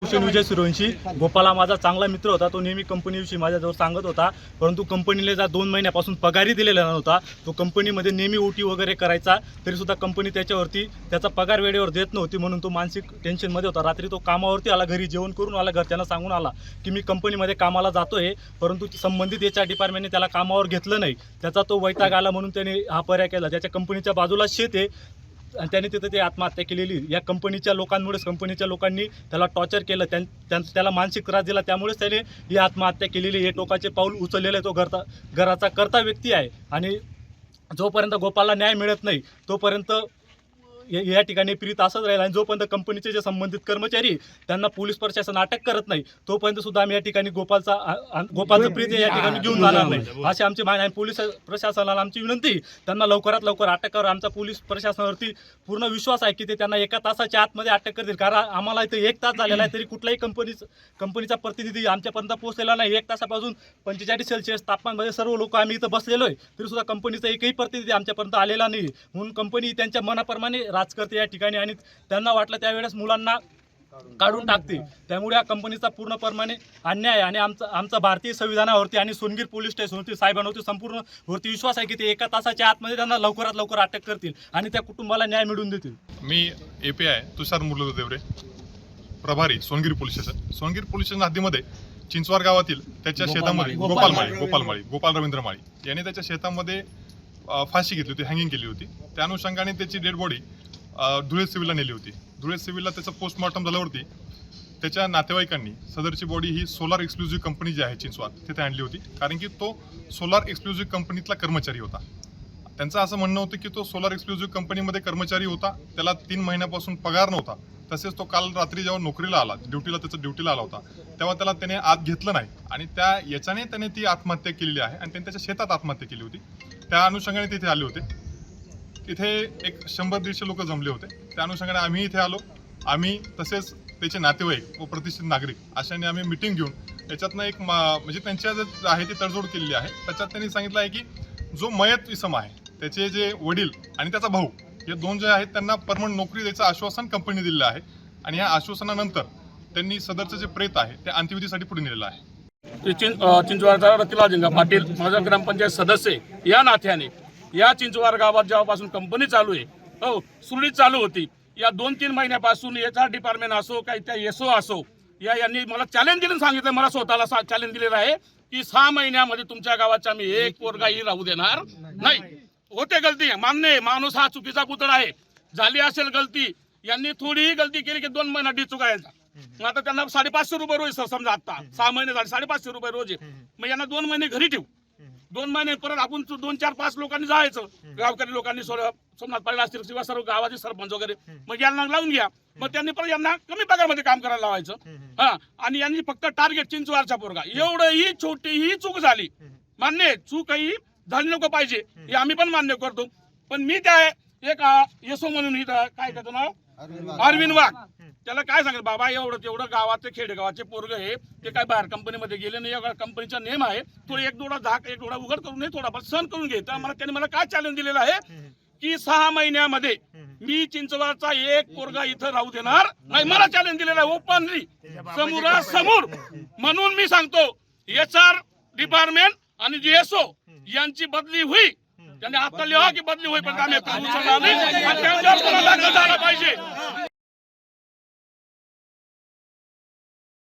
विजय सूर्यवंशी गोपाला माझा चांगला मित्र होता. तो नेहमी कंपनीविषयी माझ्याजवळ सांगत होता, परंतु कंपनीने जा 2 महिन्यापासून पगारही दिलेला नव्हता. तो कंपनीमध्ये नेहमी ओटी वगैरे करायचा, तरीसुद्धा कंपनी त्याच्यावरती त्याचा पगार वेळेवर देत नव्हती, म्हणून तो मानसिक टेन्शनमध्ये होता. रात्री तो कामावरती आला, घरी जेवण करून आला, घरच्यांना सांगून आला की मी कंपनीमध्ये कामाला जातोय, परंतु संबंधित HR डिपार्टमेंटने त्याला कामावर घेतलं नाही. त्याचा तो वैताग आला म्हणून त्याने हा पर्याय केला. त्याच्या कंपनीच्या बाजूला शेत आहे आणि त्याने तिथं ते आत्महत्या केलेली. या कंपनीच्या लोकांमुळेच, कंपनीच्या लोकांनी त्याला टॉर्चर केलं, त्याला मानसिक त्रास दिला, त्यामुळेच त्याने ही आत्महत्या केलेली. हे टोकाचे पाऊल उचललेलं आहे. तो घराचा कर्ता व्यक्ती आहे आणि जोपर्यंत गोपालला न्याय मिळत नाही तोपर्यंत या ठिकाणी प्रीत असंच राहील. आणि जोपर्यंत कंपनीचे जे संबंधित कर्मचारी त्यांना पोलीस प्रशासन अटक करत नाही तोपर्यंत सुद्धा आम्ही या ठिकाणी गोपालचं प्रीत या ठिकाणी घेऊन जाणार नाही, अशी आमची मागणी आहे. पोलीस प्रशासनाला आमची विनंती, त्यांना लवकरात लवकर अटक करा. आमचा पोलीस प्रशासनावरती पूर्ण विश्वास आहे की ते त्यांना 1 तासाच्या आतमध्ये अटक करतील. कारण आम्हाला इथे 1 तास झालेला आहे, तरी कुठलाही कंपनीचा प्रतिनिधी आमच्यापर्यंत पोहोचलेला नाही. 1 तासापासून 45 सेल्सिअस तापमानमध्ये सर्व लोक आम्ही इथं बसलेलो आहे, तरी सुद्धा कंपनीचा एकही प्रतिनिधी आमच्यापर्यंत आलेला नाही. म्हणून कंपनी त्यांच्या मनाप्रमाणे राजकर्ते या ठिकाणी, आणि त्यांना वाटलं त्यावेळेस मुलांना काढून टाकते. त्यामुळे या कंपनीचा पूर्णपणे अन्याय आणि आमचा भारतीय संविधानावरती आणि सोनगीर पोलीस स्टेशनवरती साहेबांवरती संपूर्ण वरती विश्वास आहे की ते 1 तासाच्या आतमध्ये त्यांना लवकरात लवकर अटक करतील आणि त्या कुटुंबाला न्याय मिळवून देतील. मी API तुषार मुरलीधर देवरे, प्रभारी Songir police station. Songir police station हद्दीमध्ये चिंचवाड गावातील त्याच्या शेतामध्ये गोपाल रवींद्र माळी याने त्याच्या शेतामध्ये फाशी घेतली होती, हँगिंग केली होती. त्या अनुषंगाने त्याची डेड बॉडी धुळे सिव्हिलला नेली होती. धुळे सिव्हिलला त्याचं पोस्टमॉर्टम झाल्यावरती त्याच्या नातेवाईकांनी सदरची बॉडी ही सोलार एक्सक्लुझिव्ह कंपनी जी आहे चिंचवाड तिथे आणली होती, कारण की तो सोलार एक्सक्लुझिव्ह कंपनीतला कर्मचारी होता. त्यांचं असं म्हणणं होतं की तो सोलार एक्सक्लुझिव्ह कंपनीमध्ये कर्मचारी होता, त्याला 3 महिन्यापासून पगार नव्हता. तसेच तो काल रात्री जेव्हा नोकरीला आला, ड्युटीला आला होता, तेव्हा त्याने आत घेतलं नाही आणि याच्याने त्याने ती आत्महत्या केलेली आहे आणि त्याने त्याच्या शेतात आत्महत्या केली होती. त्या अनुषंगाने तिथे आले होते. तिथे एक 100-150 लोक जमले होते. त्या अनुषंगाने आम्ही इथे आलो. आम्ही तसेच त्याचे नातेवाईक व प्रतिष्ठित नागरिक अशाने आम्ही मिटिंग घेऊन याच्यातनं एक म्हणजे त्यांच्या जे आहे ती तडजोड केलेली आहे. त्याच्यात त्यांनी सांगितलं आहे की जो मयत इसम आहे त्याचे जे वडील आणि त्याचा भाऊ हे 2 जे आहेत त्यांना परमनंट नोकरी द्यायचं आश्वासन कंपनी दिलेलं आहे आणि या आश्वासनानंतर त्यांनी सदरचं जे प्रेत आहे ते अंत्यविधीसाठी पुढे नेलेलं आहे. चिंचवाडचा रतिलाल जिंगा पाटील माझा ग्रामपंचायत सदस्य या नात्याने या चिंचवाड गावात जेव्हापासून कंपनी चालू आहे, हो सुरळीत चालू होती. या 2-3 महिन्यापासून HR डिपार्टमेंट असो काही त्या SO असो यांनी मला चॅलेंज दिलं, सांगितलं, मला स्वतःला चॅलेंज दिलेलं आहे की 6 महिन्यामध्ये तुमच्या गावाचा मी एक पोरगाही राहू देणार नाही. होते गलती, मान्य, माणूस हा चुकीचा पुतळा आहे, झाली असेल गलती, यांनी थोडीही गलती केली की 2 महिना डिचुकायचा. मग आता त्यांना 550 रुपये रोज, समजा आता 6 महिने झाले 550 रुपये रोज आहे. मग यांना 2 महिने घरी ठेवू, 2 महिने परत आपण 2-4-5 लोकांनी जायचं, गावकरी लोकांनी, सोमनाथ पाटील असतील किंवा सर्व गावाचे सरपंच वगैरे, मग यांना लावून घ्या. मग त्यांनी परत यांना कमी पगारमध्ये काम करायला लावायचं. आणि यांनी फक्त टार्गेट चिंचवाडचा पोरगा, एवढंही छोटीही चूक झाली, मान्य, चूकही झाली नको पाहिजे हे आम्ही पण मान्य करतो. पण मी त्या एक SO म्हणून इथं काय त्याचं नाव अरविंद वाघ, त्याला काय सांगेल, बाबा तेवढं गावाचे खेडेगावाचे पोरग आहे, ते काय बाहेर कंपनीमध्ये गेले नाही, कंपनीचा नेम आहे, थोडं एक डोळा उघड करून नाही, थोडाफार सहन करून घे. त्यांनी मला काय चॅलेंज दिलेलं आहे की 6 महिन्यामध्ये मी चिंचवाडचा एक पोरगा इथं राहू देणार नाही. मला चॅलेंज दिलेलं आहे ओपनली, समोरासमोर. म्हणून मी सांगतो HR डिपार्टमेंट आणि SO यांची बदली होई, त्यांनी आता लिहा की बदली होईपर्यंत आम्ही पाहिजे.